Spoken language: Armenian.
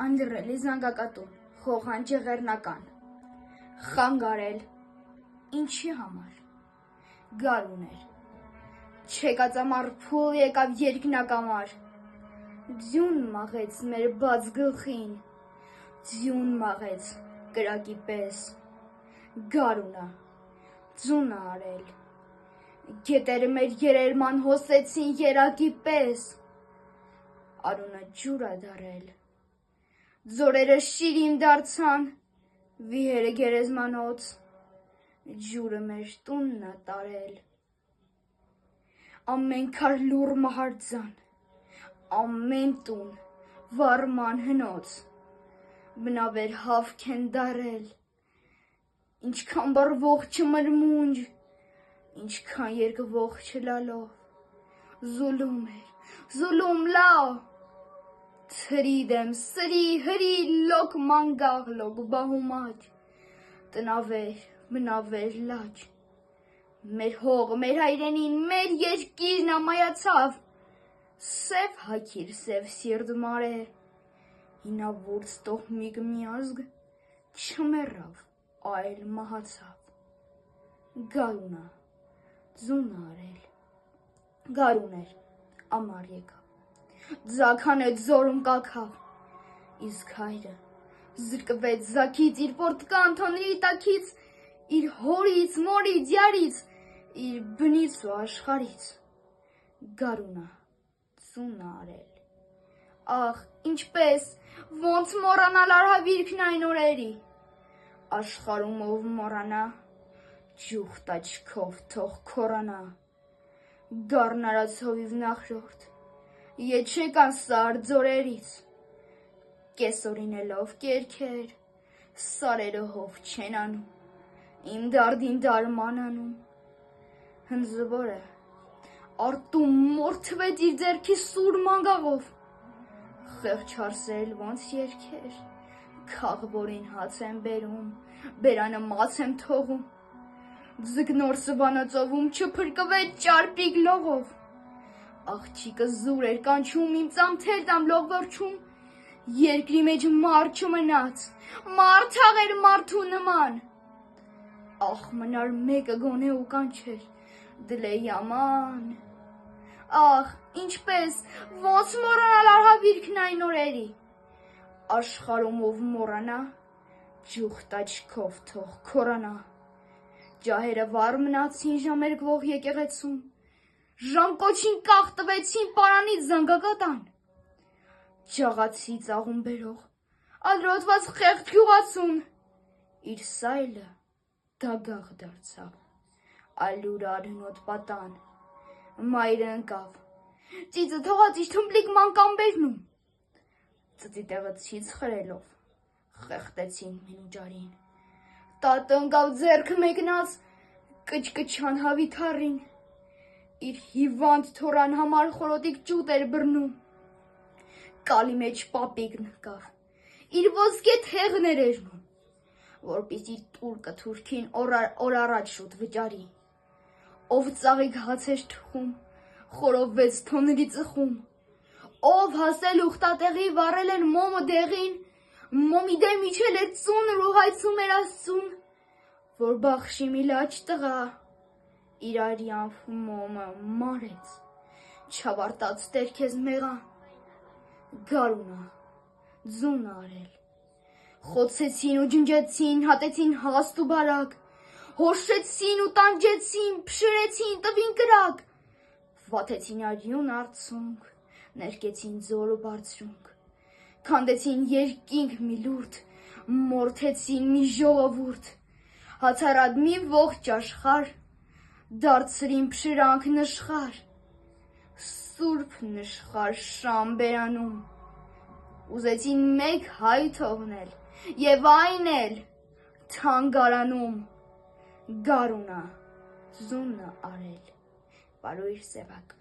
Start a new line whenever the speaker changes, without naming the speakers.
Անդրելի զանգակատուն, խողան ջեղեռնական, խանգարել, ինչի համար, գարուներ, չեկածամար փուլ եկավ երկնակամար, ձյուն մաղեց մեր բաց գլխին, ձյուն մաղեց կրակի պես, գարունա, ձունը արել, գետերը մեր երերման հոսեցին երակի պես, արունը ջուր ա դարել, ձորերը շիրիմ դարձան, վիհերը գերեզմանոց, ջուրը մեր տունն ա տարել, ամեն քար լուռ մահարձան, ամեն տուն վառման հնոց, բնավեր հավք են դարել, ինչքան բռվող չմրմունջ, ինչքան երկվող չլալով, զուլում էր, զուլում լավ, թրի դեմ սրի հրի լոք մանգաղ լոք բահումաջ, տնավեր, բնավեր լաջ, մեր հողը, մեր հայրենին, մեր երկիրն ամայացավ, սև հագիր, սև սիրտ մարե, հինավուրց տոհմիկ միազգ, չմեռավ, այլ մահացավ, գարունա, ձունը արել, գարուն էր, ամար եկավ, ձագանը ձորում կաքավ, իսկ հայրը զրկվեց ձագից իր պորտկան թոնրի տակից, իր հորից, մորից, յարից, իր բնից ու աշխարից, գարունա, ձունը արել, աղ, ինչպես, ոնց մոռանալ արհավիրքն այն օրերի, աշխարում ով մոռանա, ջուխտ աչքով թող քորանա, գառն արած հովիվ նախրորդ, եչեկան սար ձորերից, կեսօրինելով կերքեր, սարերը հով չեն անում, իմ դարդին դարման անում, հնձվորը, արտում մորթվեց իր ձեռքի սուր մանգաղով, խեղճ հարսել ոնց երկեր, քաղվորին հաց եմ բերում, բերանը մաց եմ թողում, ձգնոր սվանը ծովում չփրկվեց ճարպիկ լողով, աղջիկը զուր էր կանչում իմ ծամթեր տամ լողվորջում, երկրի մեջ մարդ չմնաց, մարդ աղեր մարդու նման, աղ մնար մեկը գոնե ու կանչեր, դլեի աման, աղ, ինչպես, ոնց մոռանալ արհավիրքն այն օրերի, աշխարում ով մոռանա, ջուխտ աչքով թող քորանա, ջահերը վառ մնացին ժամերկվող եկեղեցում, ժամկոչին կաղ տվեցին պարանից զանգակատան, ջաղացի ծաղում բերող, ադրոտված խեղճ գյուղացուն, իր սայլը դագաղ դարձավ, ալյուր արհնոտ պատան, մայրը ընկավ, ծիծը թողած իր թմբլիկ մանկամբերնում, ծծի տեղը ցից խրելով, խեղտեցին մենուջարին, տատը ընկավ ձեռքը մեկնած, կչկչան հավիթառին, իր հիվանդ թորան համար խորոտիկ ճուտ էր բռնում, կալի մեջ պապիկն ընկավ, իր ոսկե թեղն էր էրնում, որպիսի տուրկը թուրքին օր առաջ շուտ վճարի, ով ծաղիկ հաց էր թխում, խորովվեց թոնրի ծխում, ով հասել ուխտատեղի վառել էր մոմը դեղին, մոմի դեմ իջել էր ծունր ու հայցում էր Աստծուն, որ բախշի մի լաջ տղա, իր արյանվ մոմը մարեց, չավարտած տեր քեզ մեղան, գարունա, ձունը արել, խոցեցին ու ջնջեցին, հատեցին հաստ ու բարակ, հոշեցին ու տանջեցին, փշրեցին, տվին կրակ, վաթեցին արյուն արցունք, ներկեցին ձոր ու բարձրունք, քանդեցին երկինք մի լուրդ, մորթեցին մի ժողովուրդ, հացարած մի ողջ աշխարհ, դարձրին փշրանք նշխար, սուրբ նշխար շամ բերանում, ուզեցին մեկ հայ թողնել, եւ այն էլ թանգարանում, գարունա, ձունը արել, պարույր սևակ։